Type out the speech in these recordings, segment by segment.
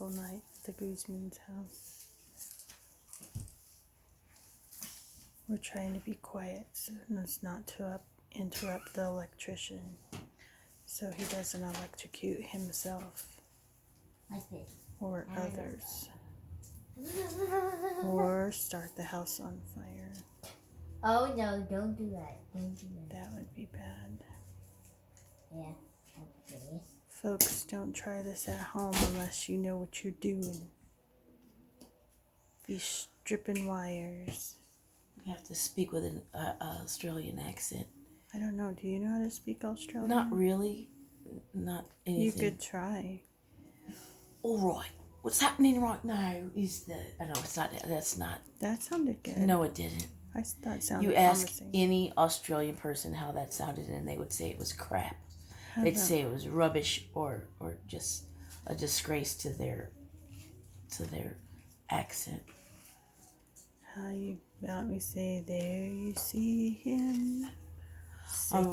magical night at the Guzman's house. We're trying to be quiet so as not to interrupt the electrician, so he doesn't electrocute himself or others, or start the house on fire. Oh no, don't do that. Don't do that. That would be bad. Yeah, okay. Folks, don't try this at home unless you know what you're doing. Be stripping wires. You have to speak with an Australian accent. I don't know. Do you know how to speak Australian? Not really. Not anything. You could try. All right. What's happening right now is the... Oh, no, it's not... That's not... That sounded good. No, it didn't. I thought it sounded You ask promising. any Australian person how that sounded, and they would say it was crap. They'd say it was rubbish or just a disgrace to their accent. How you about me say, there you see him.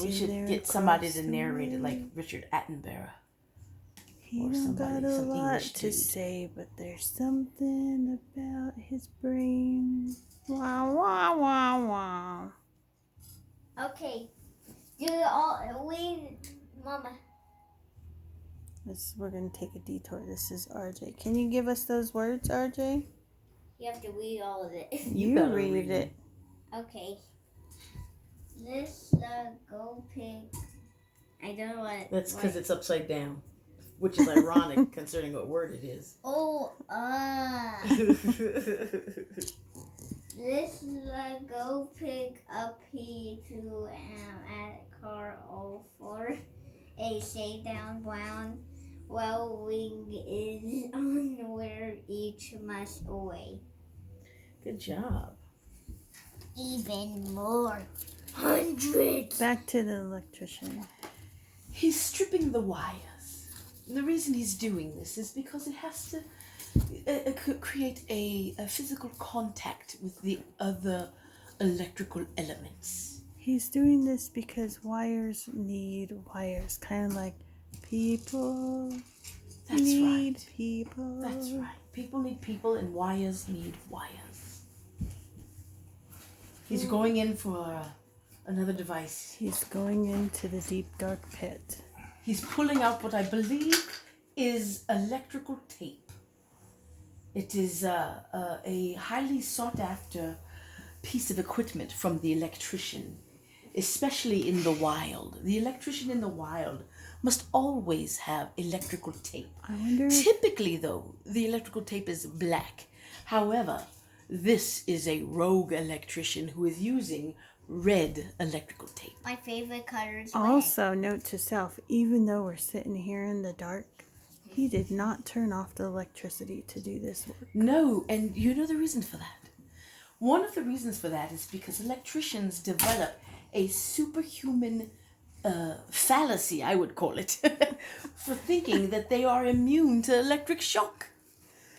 We should get somebody to narrate it, like Richard Attenborough. He or don't somebody, got a some lot English to dude. say, but there's something about his brain. Wow, wow, wow, wow. Okay. Mama. We're going to take a detour. This is RJ. Can you give us those words, RJ? You have to read all of it. You better read read it. Okay. This go pig. I don't know what. That's because it's upside down, which is ironic considering what word it is. Oh, This go pick up he to at car 04. A shade down brown. Well, wing is on where each must away. Good job. Even more. Hundreds. Back to the electrician. He's stripping the wires. And the reason he's doing this is because it has to create a physical contact with the other electrical elements. He's doing this because wires need wires. Kind of like people That's need right. people. That's right. People need people and wires need wires. He's going in for another device. He's going into the deep dark pit. He's pulling out what I believe is electrical tape. It is a highly sought after piece of equipment from the electrician, especially in the wild. The electrician in the wild must always have electrical tape. I wonder if Typically, though, the electrical tape is black. However, this is a rogue electrician who is using red electrical tape. My favorite color is red. also, note to self, even though we're sitting here in the dark, he did not turn off the electricity to do this work. No, and you know the reason for that. One of the reasons for that is because electricians develop a superhuman fallacy, I would call it, for thinking that they are immune to electric shock.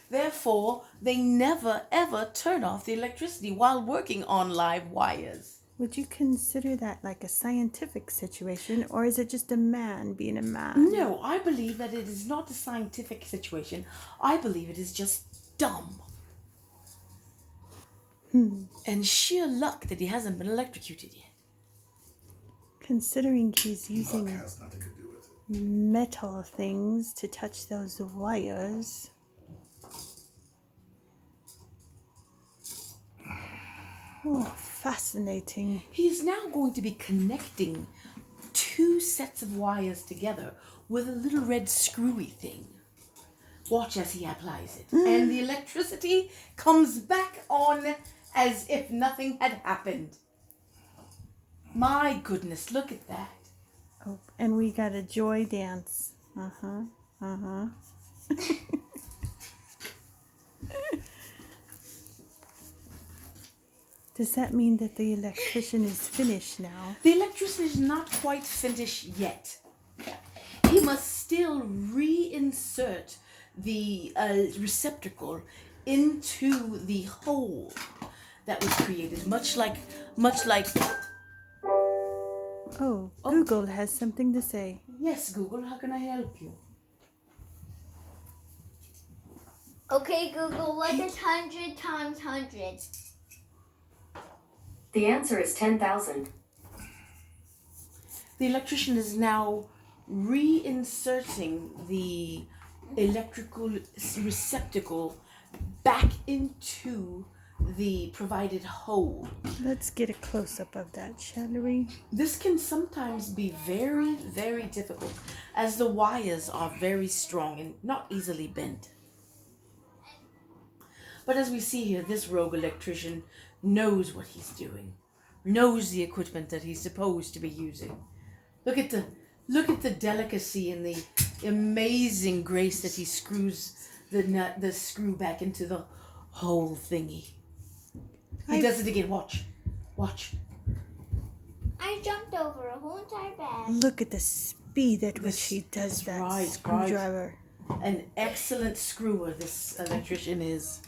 Therefore, they never ever turn off the electricity while working on live wires. Would you consider that like a scientific situation, or is it just a man being a man? No, I believe that it is not a scientific situation. I believe it is just dumb. And sheer luck that he hasn't been electrocuted yet. Considering he's using Luck has nothing to do with it. metal things to touch those wires. Oh, fascinating. He is now going to be connecting two sets of wires together with a little red screwy thing. Watch as he applies it. And the electricity comes back on as if nothing had happened. My goodness, look at that. Oh, and we got a joy dance. Uh-huh. Does that mean that the electrician is finished now? The electricity is not quite finished yet. He must still reinsert the receptacle into the hole that was created, much like. Oh, Google has something to say. Yes, Google, how can I help you? Okay, Google, what is 100 times 100? The answer is 10,000. The electrician is now reinserting the electrical receptacle back into the provided hole. Let's get a close-up of that, shall we? This can sometimes be very, very difficult, as the wires are very strong and not easily bent. But as we see here, this rogue electrician knows what he's doing, knows the equipment that he's supposed to be using. Look at the delicacy and the amazing grace that he screws the screw back into the whole thingy. He does it again. Watch. I jumped over a whole entire bag. Look at the speed at which he does that right, screwdriver. An excellent screwer this electrician is.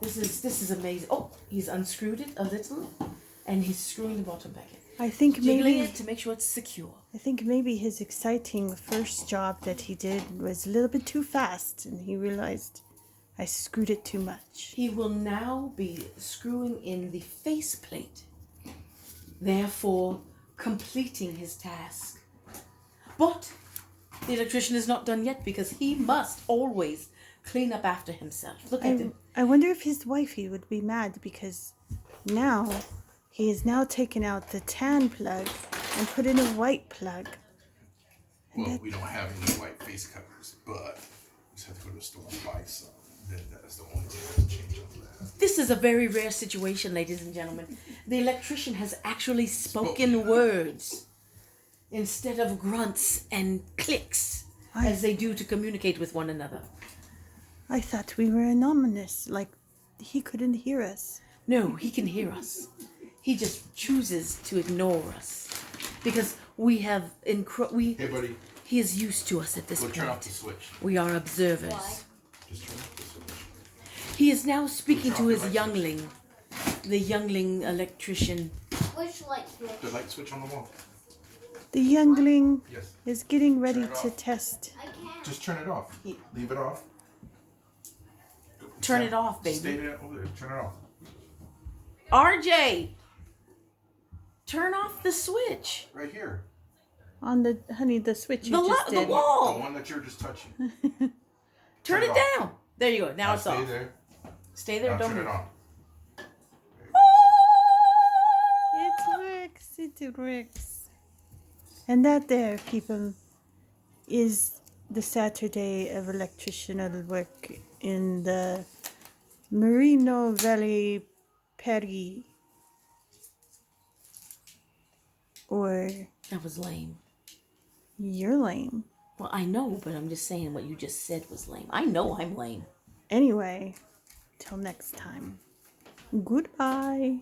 This is amazing. Oh, he's unscrewed it a little, and he's screwing the bottom back in. I think Jiggling maybe it to make sure it's secure. I think maybe his exciting first job that he did was a little bit too fast, and he realized I screwed it too much. He will now be screwing in the faceplate, therefore completing his task. But the electrician is not done yet because he must always clean up after himself. Look at him. I wonder if his wifey would be mad because now he has now taken out the tan plug and put in a white plug. Well, we don't have any white face covers, but we just have to go to the store and buy some. Then that's the only thing that's change on that. This is a very rare situation, ladies and gentlemen. The electrician has actually spoken words instead of grunts and clicks as they do to communicate with one another. I thought we were anonymous, like he couldn't hear us. No, he can hear us. He just chooses to ignore us because we have Hey, buddy, He is used to us at this go turn off point. the switch. We are observers. Why? Just turn off the switch. He is now speaking to his youngling, the youngling electrician. Which light switch? The light switch on the wall. The youngling Yes. is getting ready Turn it to off. test. I can't. Just turn it off. Leave it off. Turn it off, baby. Stay there over there. Turn it off. RJ, turn off the switch. Right here. On the the switch you just The did. The wall. one that you're just touching. Turn it it off. down. There you go. Now it's stay off. there. Stay there. Now Don't turn it move. on. It works. And that there, people, is the Saturday of electricianal work in the Merino Valley, Paris. Or That was lame. you're lame. Well, I know, but I'm just saying what you just said was lame. I know I'm lame. Anyway, till next time. Goodbye.